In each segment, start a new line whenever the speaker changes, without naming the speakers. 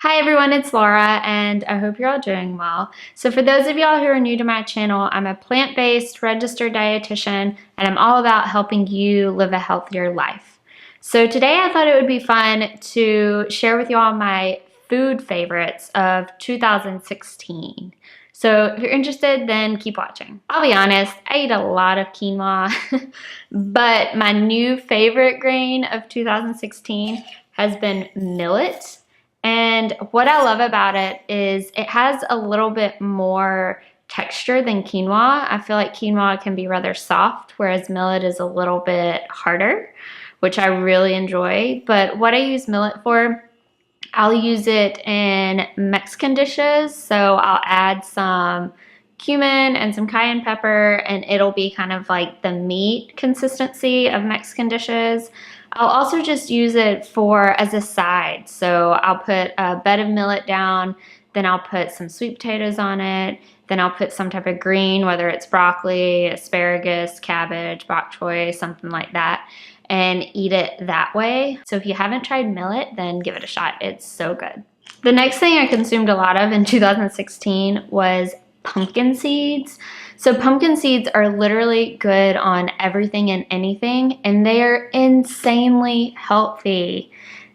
Hi everyone, it's Laura and I hope you're all doing well. So for those of y'all who are new to my channel, I'm a plant-based registered dietitian and I'm all about helping you live a healthier life. So today I thought it would be fun to share with y'all my food favorites of 2016. So if you're interested, then keep watching. I'll be honest, I eat a lot of quinoa, but my new favorite grain of 2016 has been millet. And what I love about it is it has a little bit more texture than quinoa. I feel like quinoa can be rather soft, whereas millet is a little bit harder, which I really enjoy. But what I use millet for, I'll use it in Mexican dishes. So I'll add some cumin and some cayenne pepper and it'll be kind of like the meat consistency of Mexican dishes. I'll also just use it for as a side. So I'll put a bed of millet down, then I'll put some sweet potatoes on it, then I'll put some type of green, whether it's broccoli, asparagus, cabbage, bok choy, something like that, and eat it that way. So if you haven't tried millet, then give it a shot. It's so good. The next thing I consumed a lot of in 2016 was pumpkin seeds. So pumpkin seeds are literally good on everything and anything, and they are insanely healthy.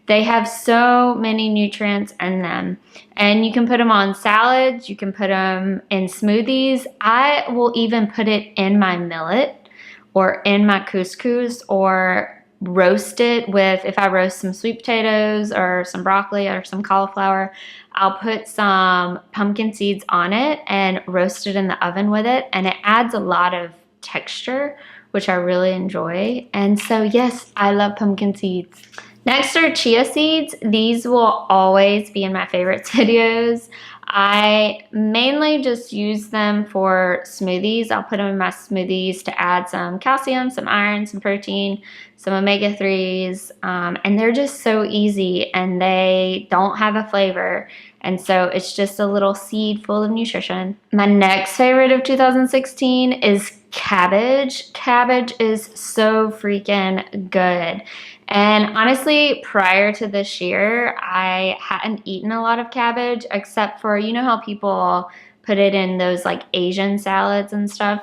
They have so many nutrients in them, and you can put them on salads, you can put them in smoothies. I will even put it in my millet or in my couscous or roast it with, if I roast some sweet potatoes or some broccoli or some cauliflower, I'll put some pumpkin seeds on it and roast it in the oven with it, and it adds a lot of texture, which I really enjoy. And so yes, I love pumpkin seeds. Next are chia seeds. These will always be in my favorites videos. I mainly just use them for smoothies. I'll put them in my smoothies to add some calcium, some iron, some protein, some omega-3s, and they're just so easy and they don't have a flavor. And so it's just a little seed full of nutrition. My next favorite of 2016 is cabbage. Cabbage is so freaking good. And honestly, prior to this year, I hadn't eaten a lot of cabbage except for, you know how people put it in those like Asian salads and stuff.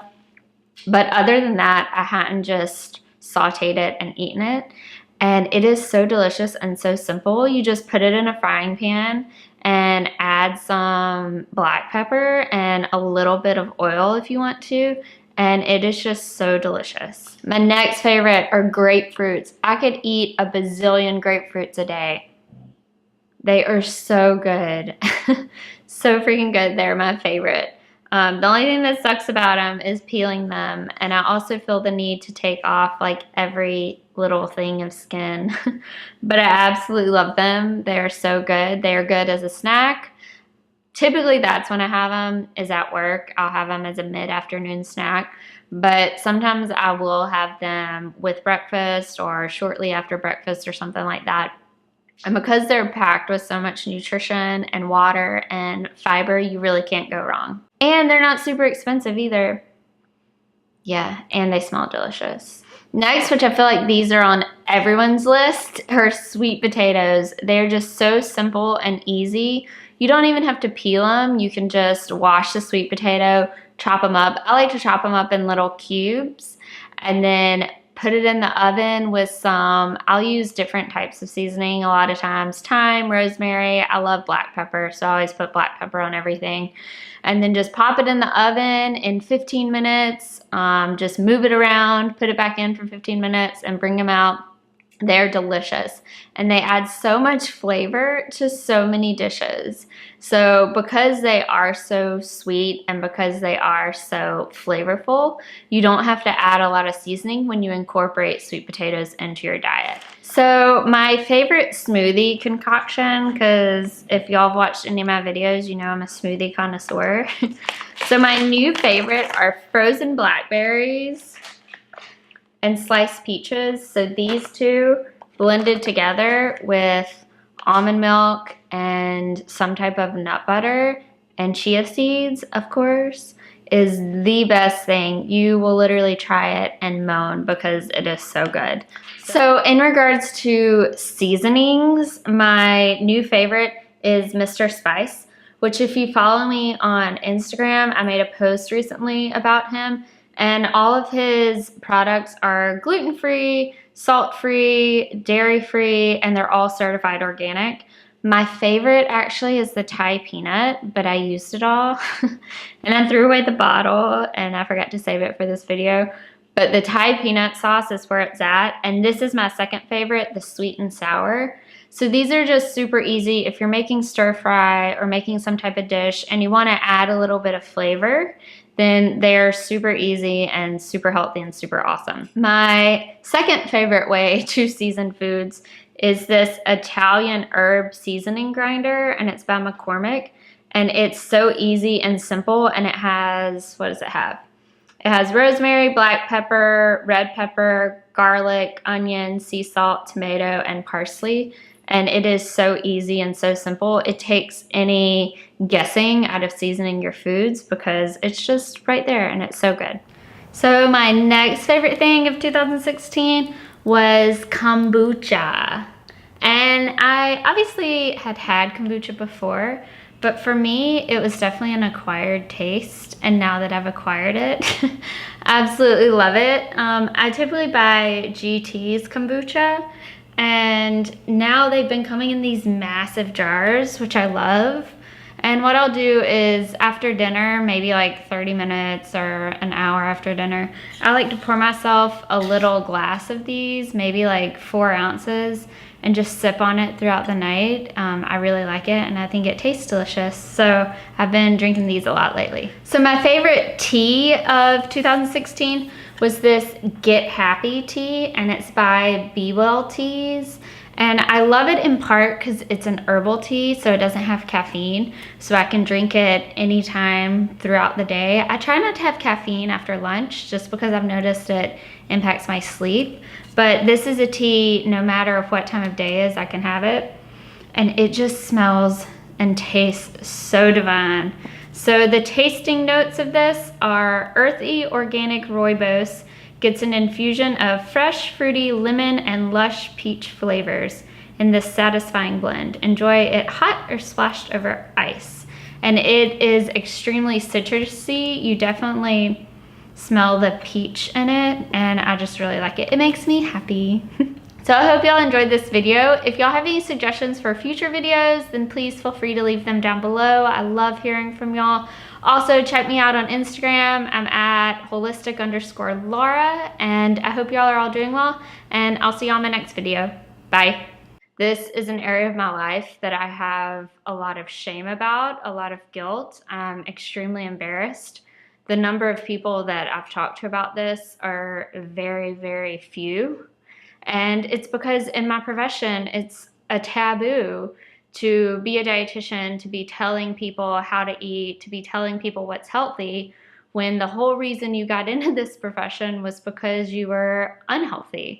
But other than that, I hadn't just sauteed it and eaten it. And it is so delicious and so simple. You just put it in a frying pan and add some black pepper and a little bit of oil if you want to. And it is just so delicious. My next favorite are grapefruits. I could eat a bazillion grapefruits a day. They are so good. So freaking good. They're my favorite. The only thing that sucks about them is peeling them. And I also feel the need to take off like every little thing of skin. But I absolutely love them. They're so good. They are good as a snack. Typically that's when I have them, is at work. I'll have them as a mid-afternoon snack, but sometimes I will have them with breakfast or shortly after breakfast or something like that. And because they're packed with so much nutrition and water and fiber, you really can't go wrong. And they're not super expensive either. Yeah, and they smell delicious. Next, which I feel like these are on everyone's list, are sweet potatoes. They're just so simple and easy. You don't even have to peel them. You can just wash the sweet potato, chop them up. I like to chop them up in little cubes and then put it in the oven with some, I'll use different types of seasoning a lot of times. Thyme, rosemary, I love black pepper, so I always put black pepper on everything. And then just pop it in the oven in 15 minutes. Just move it around, put it back in for 15 minutes and bring them out. They're delicious and they add so much flavor to so many dishes. So because they are so sweet and because they are so flavorful, you don't have to add a lot of seasoning when you incorporate sweet potatoes into your diet. So my favorite smoothie concoction, because if y'all have watched any of my videos, you know I'm a smoothie connoisseur. So my new favorite are frozen blackberries and sliced peaches. So these two blended together with almond milk and some type of nut butter and chia seeds, of course, is the best thing. You will literally try it and moan because it is so good. So in regards to seasonings, my new favorite is Mr. Spice, which if you follow me on Instagram, I made a post recently about him, and all of his products are gluten-free, salt-free, dairy-free, and they're all certified organic. My favorite actually is the Thai peanut, but I used it all and I threw away the bottle and I forgot to save it for this video. But the Thai peanut sauce is where it's at. And this is my second favorite, the sweet and sour. So these are just super easy if you're making stir fry or making some type of dish and you want to add a little bit of flavor, then they're super easy and super healthy and super awesome. My second favorite way to season foods is this Italian herb seasoning grinder, and it's by McCormick. And it's so easy and simple, and it has, what does it have? It has rosemary, black pepper, red pepper, garlic, onion, sea salt, tomato, and parsley. And it is so easy and so simple. It takes any guessing out of seasoning your foods because it's just right there and it's so good. So my next favorite thing of 2016 was kombucha. And I obviously had kombucha before, but for me, it was definitely an acquired taste. And now that I've acquired it, I absolutely love it. I typically buy GT's kombucha, and now they've been coming in these massive jars, which I love. And what I'll do is after dinner, maybe like 30 minutes or an hour after dinner, I like to pour myself a little glass of these, maybe like 4 ounces, and just sip on it throughout the night. I really like it and I think it tastes delicious. So I've been drinking these a lot lately. So my favorite tea of 2016 was this Get Happy tea, and it's by Be Well Teas. And I love it in part because it's an herbal tea, so it doesn't have caffeine, so I can drink it anytime throughout the day. I try not to have caffeine after lunch just because I've noticed it impacts my sleep. But this is a tea, no matter what time of day is, I can have it. And it just smells and tastes so divine. So the tasting notes of this are earthy, organic rooibos, gets an infusion of fresh, fruity, lemon, and lush peach flavors in this satisfying blend. Enjoy it hot or splashed over ice. And it is extremely citrusy. You definitely smell the peach in it, and I just really like it. It makes me happy. So I hope y'all enjoyed this video. If y'all have any suggestions for future videos, then please feel free to leave them down below. I love hearing from y'all. Also, check me out on Instagram. I'm at holistic_Laura, and I hope y'all are all doing well, and I'll see y'all in my next video. Bye. This is an area of my life that I have a lot of shame about, a lot of guilt. I'm extremely embarrassed. The number of people that I've talked to about this are very, very few. And it's because in my profession, it's a taboo to be a dietitian, to be telling people how to eat, to be telling people what's healthy, when the whole reason you got into this profession was because you were unhealthy.